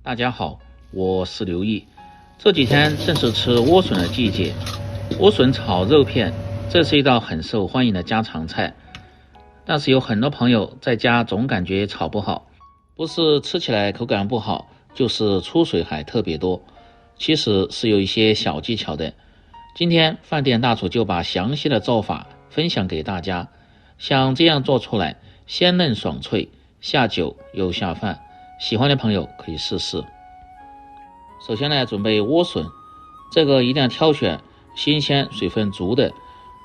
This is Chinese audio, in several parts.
大家好，我是刘毅。这几天正是吃莴笋的季节，莴笋炒肉片，这是一道很受欢迎的家常菜。但是有很多朋友在家总感觉炒不好，不是吃起来口感不好，就是出水还特别多。其实是有一些小技巧的。今天饭店大厨就把详细的做法分享给大家，像这样做出来，鲜嫩爽脆，下酒又下饭。喜欢的朋友可以试试。首先呢，准备莴笋，这个一定要挑选新鲜、水分足的，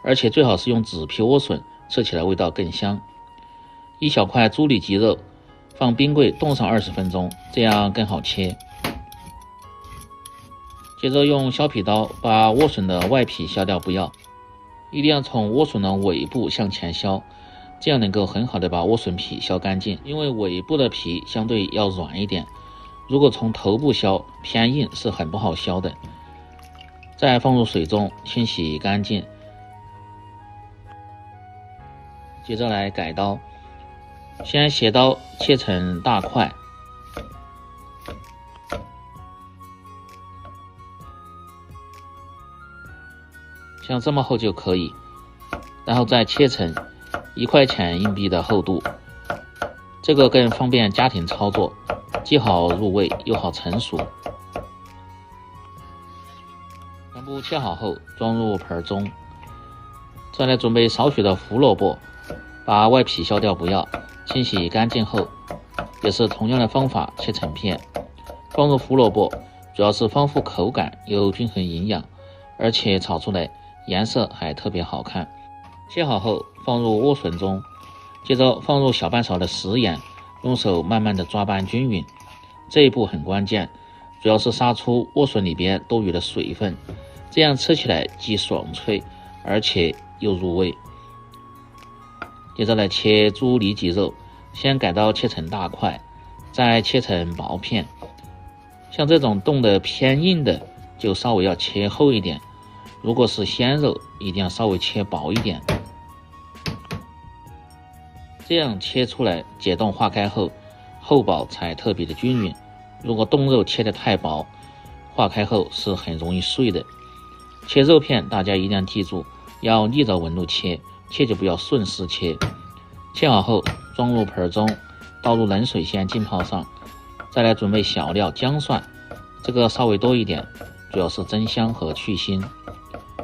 而且最好是用纸皮莴笋，吃起来味道更香。一小块猪里脊肉，放冰柜冻上20分钟，这样更好切。接着用削皮刀把莴笋的外皮削掉，不要，一定要从莴笋的尾部向前削，这样能够很好的把莴笋皮削干净，因为尾部的皮相对要软一点，如果从头部削偏硬是很不好削的。再放入水中清洗干净，接着来改刀，先斜刀切成大块，像这么厚就可以，然后再切成1块钱硬币的厚度，这个更方便家庭操作，既好入味又好成熟。全部切好后装入盆中，再来准备少许的胡萝卜，把外皮削掉不要，清洗干净后也是同样的方法切成片。放入胡萝卜主要是丰富口感又均衡营养，而且炒出来颜色还特别好看。切好后放入莴笋中，接着放入小半勺的食盐，用手慢慢的抓拌均匀。这一步很关键，主要是杀出莴笋里边多余的水分，这样吃起来既爽脆而且又入味。接着来切猪里脊肉，先改刀切成大块，再切成薄片。像这种冻得偏硬的就稍微要切厚一点，如果是鲜肉一定要稍微切薄一点，这样切出来解冻化开后厚薄才特别的均匀。如果冻肉切得太薄，化开后是很容易碎的。切肉片大家一定要记住，要逆着纹路切，切就不要顺势切。切好后装入盆中，倒入冷水先浸泡上，再来准备小料姜蒜，这个稍微多一点，主要是增香和去腥。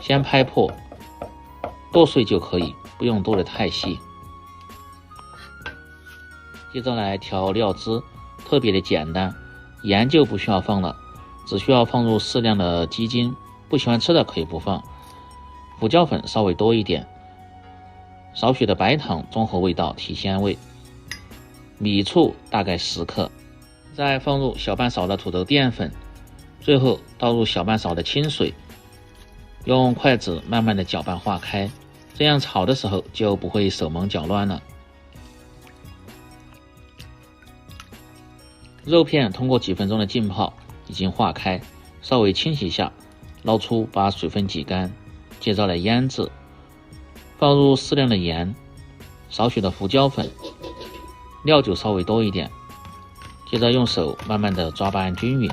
先拍破剁碎就可以，不用剁得太细。接着来调料汁，特别的简单，盐就不需要放了，只需要放入适量的鸡精，不喜欢吃的可以不放。胡椒粉稍微多一点，少许的白糖中和味道提鲜味，米醋大概10克，再放入小半勺的土豆淀粉，最后倒入小半勺的清水，用筷子慢慢的搅拌化开，这样炒的时候就不会手忙脚乱了。肉片通过几分钟的浸泡已经化开，稍微清洗下，捞出把水分挤干，接着来腌制，放入适量的盐，少许的胡椒粉，料酒稍微多一点，接着用手慢慢的抓拌均匀。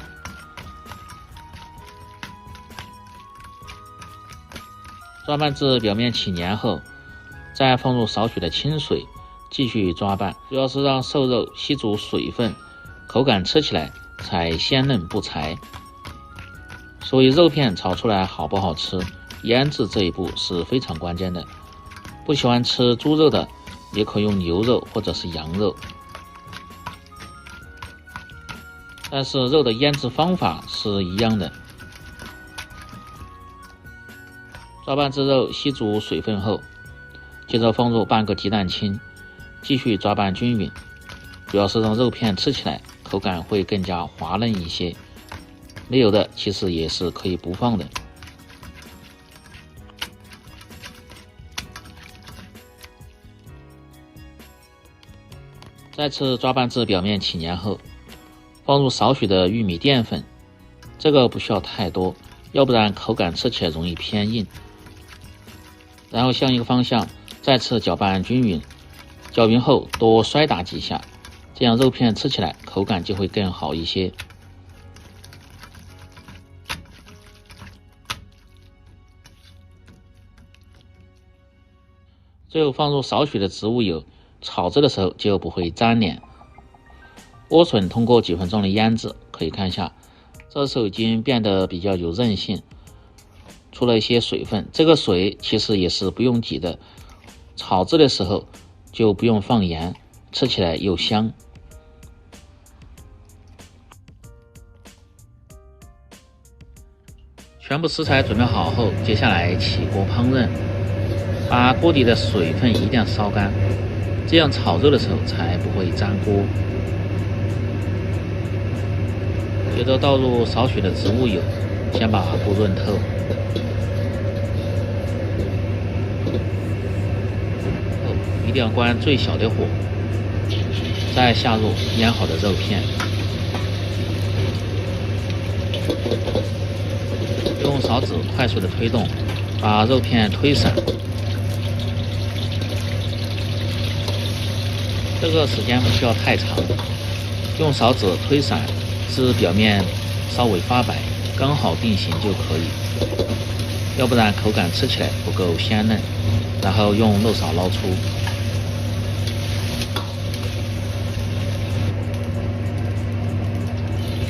抓拌至表面起黏后，再放入少许的清水，继续抓拌，主要是让瘦肉吸足水分，口感吃起来才鲜嫩不柴。所以肉片炒出来好不好吃，腌制这一步是非常关键的。不喜欢吃猪肉的也可以用牛肉或者是羊肉，但是肉的腌制方法是一样的。抓拌至肉吸足水分后，接着放入半个鸡蛋清，继续抓拌均匀，主要是让肉片吃起来口感会更加滑嫩一些。没有的其实也是可以不放的。再次抓拌至表面起黏后，放入少许的玉米淀粉，这个不需要太多，要不然口感吃起来容易偏硬。然后向一个方向再次搅拌均匀，搅匀后多摔打几下，这样肉片吃起来口感就会更好一些。最后放入少许的植物油，炒制的时候就不会粘连。莴笋通过几分钟的腌制，可以看一下，这时候已经变得比较有韧性，出了一些水分，这个水其实也是不用挤的，炒制的时候就不用放盐，吃起来又香。全部食材准备好后，接下来起锅烹饪，把锅底的水分一定要烧干，这样炒肉的时候才不会粘锅。接着倒入少许的植物油，先把锅润透。一定要关最小的火，再下入腌好的肉片，用勺子快速的推动，把肉片推散。这个时间不需要太长，用勺子推散至表面稍微发白，刚好定型就可以，要不然口感吃起来不够鲜嫩。然后用漏勺捞出。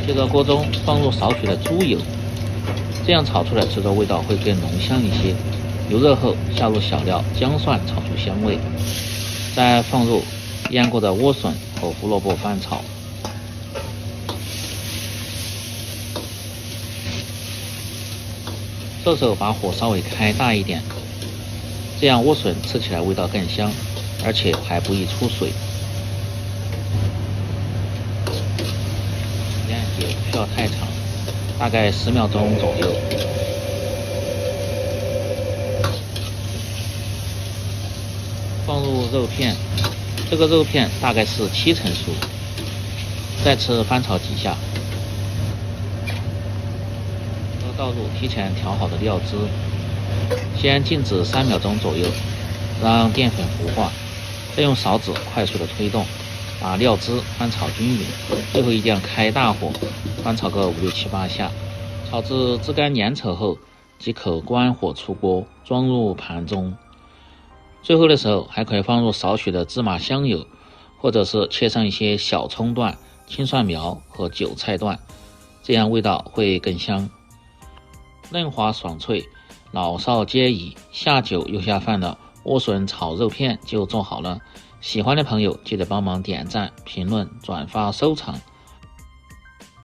接着锅中放入少许的猪油，这样炒出来吃的味道会更浓香一些。油热后下入小料姜蒜炒出香味，再放入腌过的莴笋和胡萝卜翻炒。这时候把火稍微开大一点，这样莴笋吃起来味道更香，而且还不易出水。时间也不需要太长，大概10秒钟左右。放入肉片，这个肉片大概是7成熟，再次翻炒几下。倒入提前调好的料汁，先静止3秒钟左右，让淀粉糊化，再用勺子快速的推动，把料汁翻炒均匀。最后一定要开大火，翻炒个5、6、7、8下，炒至汁干粘稠后，即可关火出锅，装入盘中。最后的时候还可以放入少许的芝麻香油，或者是切上一些小葱段、青蒜苗和韭菜段，这样味道会更香。嫩滑爽脆，老少皆宜，下酒又下饭的莴笋炒肉片就做好了。喜欢的朋友记得帮忙点赞、评论、转发、收藏。